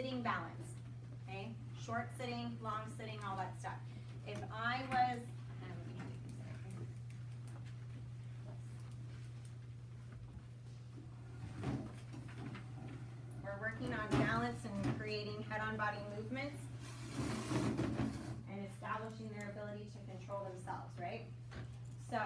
sitting balance, okay? Short sitting, long sitting, all that stuff. If I was, we're working on balance and creating head-on body movements and establishing their ability to control themselves, right? So,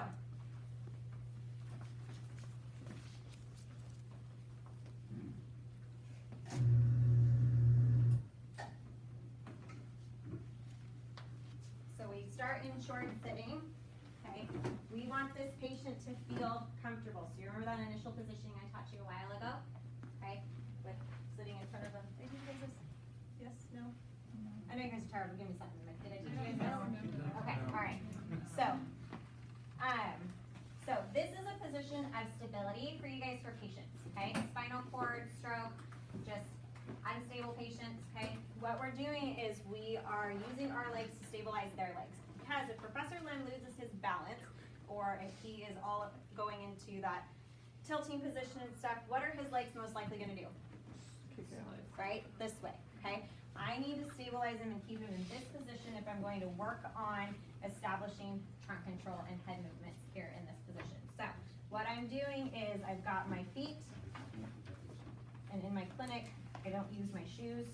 we start in short sitting, okay? We want this patient to feel comfortable. So you remember that initial positioning I taught you a while ago, okay? With sitting in front of them. Did you guys this? Yes? No? I know you guys are tired, but give me something. Did I teach you guys this? Okay, all right. So this is a position of stability for you guys for patients, okay? Spinal cord, stroke, just unstable patients, okay? What we're doing is we are using our legs to stabilize their legs. Because if Professor Lim loses his balance, or if he is all going into that tilting position and stuff, what are his legs most likely going to do? Right? This way, okay? I need to stabilize him and keep him in this position if I'm going to work on establishing trunk control and head movements here in this position. So what I'm doing is I've got my feet, and in my clinic, I don't use my shoes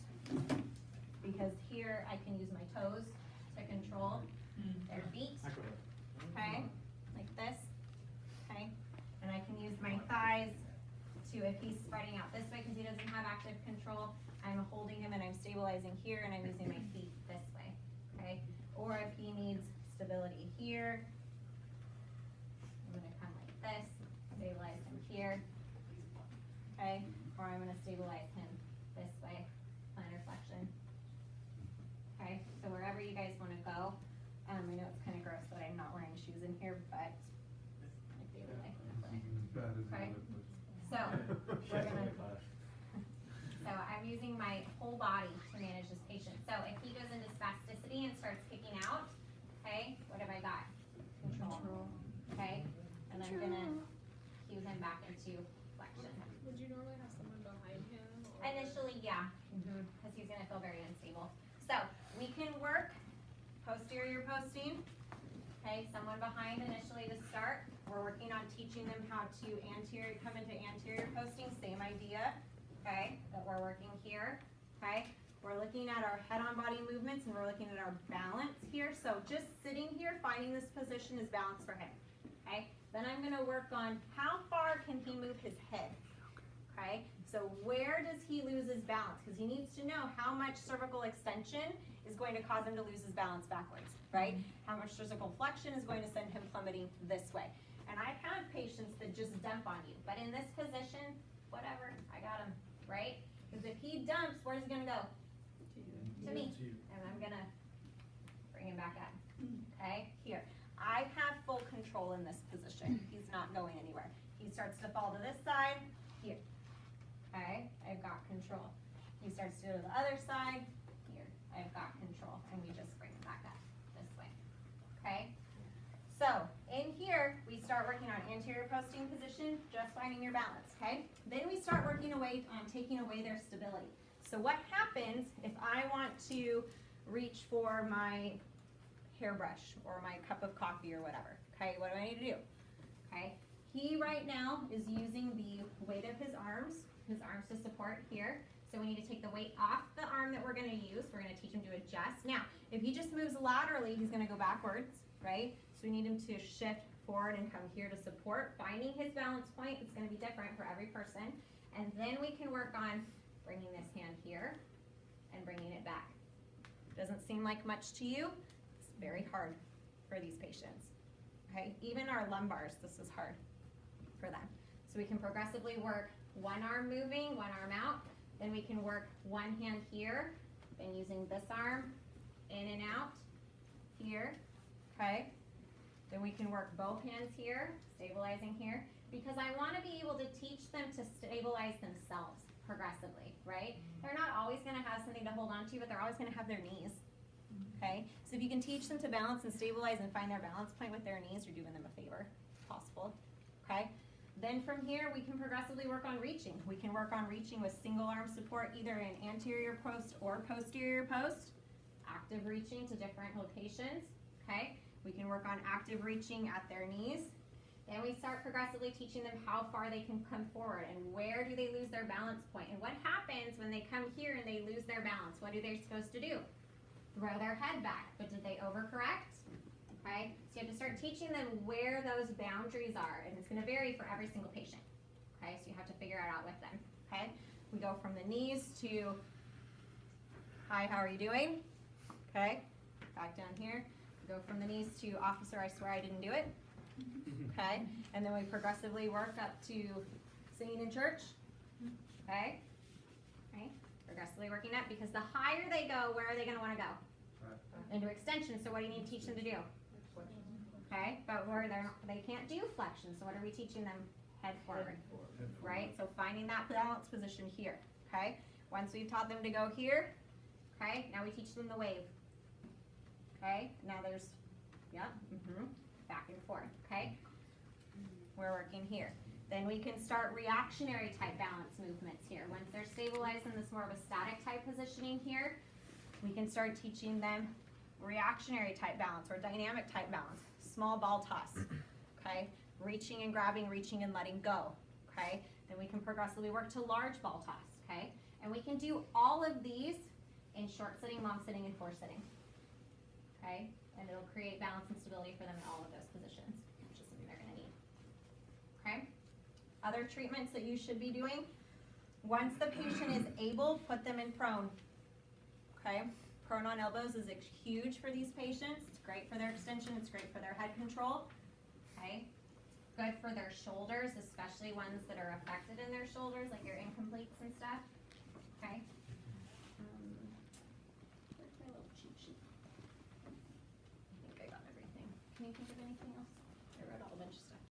because here I can use my toes to control their feet, okay, like this, okay, and I can use my thighs to, if he's spreading out this way because he doesn't have active control, I'm holding him and I'm stabilizing here and I'm using my feet this way, okay, or if he needs stability here, I'm going to come like this, stabilize him here, okay, or I'm going to stabilize him this way, plantar flexion. Okay, so wherever you guys want to go, I know it's kind of gross that I'm not wearing shoes in here, but like daily life in the clinic. Okay, so we're gonna. So I'm using my whole body to manage this patient. So if he goes into spasticity and starts kicking out, okay, what have I got? Control. Okay, and I'm gonna cue him back into flexion. Would you normally have someone behind him? Or? Initially, yeah, because he's going to feel very unstable. So we can work posterior posting. Okay, someone behind initially to start. We're working on teaching them how to come into anterior posting. Same idea. Okay, that we're working here. Okay, we're looking at our head-on body movements and we're looking at our balance here. So just sitting here, finding this position is balance for him. Okay, then I'm going to work on how far can he move his head. Okay, so where does he lose his balance? Because he needs to know how much cervical extension is going to cause him to lose his balance backwards, right? How much cervical flexion is going to send him plummeting this way. And I've had patients that just dump on you, but in this position, whatever, I got him, right? Because if he dumps, where's he going to go? To me. And I'm going to bring him back up. Okay, here. I have full control in this position. He's not going anywhere. He starts to fall to this side, here. Okay, I've got control. He starts to go to the other side, here. I've got control, and we just bring him back up this way. Okay, so in here, we start working on anterior posting position, just finding your balance, okay? Then we start working away on taking away their stability. So what happens if I want to reach for my hairbrush or my cup of coffee or whatever, okay? What do I need to do? Okay, he right now is using the weight of his arms to support here. So we need to take the weight off the arm that we're going to use. We're going to teach him to adjust. Now, if he just moves laterally, he's going to go backwards, right? So we need him to shift forward and come here to support. Finding his balance point is going to be different for every person. And then we can work on bringing this hand here and bringing it back. Doesn't seem like much to you. It's very hard for these patients. Okay, even our lumbars, this is hard for them. So we can progressively work one arm moving, one arm out. Then we can work one hand here, then using this arm in and out here, okay? Then we can work both hands here, stabilizing here, because I want to be able to teach them to stabilize themselves progressively, right? They're not always going to have something to hold on to, but they're always going to have their knees, okay? So if you can teach them to balance and stabilize and find their balance point with their knees, you're doing them a favor, if possible, okay? Then from here, we can progressively work on reaching. We can work on reaching with single arm support, either in anterior post or posterior post. Active reaching to different locations, okay? We can work on active reaching at their knees. Then we start progressively teaching them how far they can come forward and where do they lose their balance point. And what happens when they come here and they lose their balance? What are they supposed to do? Throw their head back, but did they overcorrect? Okay, so you have to start teaching them where those boundaries are, and it's going to vary for every single patient. Okay, so you have to figure it out with them. Okay, we go from the knees to, hi, how are you doing? Okay, back down here. We go from the knees to, officer, I swear I didn't do it. Okay, and then we progressively work up to singing in church. Okay, right, progressively working up, because the higher they go, where are they going to want to go? Into extension. So what do you need to teach them to do? Okay, but they can't do flexion, so what are we teaching them? Head forward, right? So finding that balance position here, okay? Once we've taught them to go here, okay, now we teach them the wave, okay? Now there's, back and forth, okay? We're working here. Then we can start reactionary type balance movements here. Once they're stabilized in this more of a static type positioning here, we can start teaching them reactionary type balance or dynamic type balance. Small ball toss, okay? Reaching and grabbing, reaching and letting go, okay? Then we can progressively work to large ball toss, okay? And we can do all of these in short sitting, long sitting, and forward sitting, okay? And it'll create balance and stability for them in all of those positions, which is something they're gonna need, okay? Other treatments that you should be doing, once the patient is able, put them in prone, okay? Prone on elbows is huge for these patients. It's great for their extension. It's great for their head control. Okay. Good for their shoulders, especially ones that are affected in their shoulders, like your incompletes and stuff. Okay. Where's my little cheat sheet? I think I got everything. Can you think of anything else? I wrote all a bunch of stuff.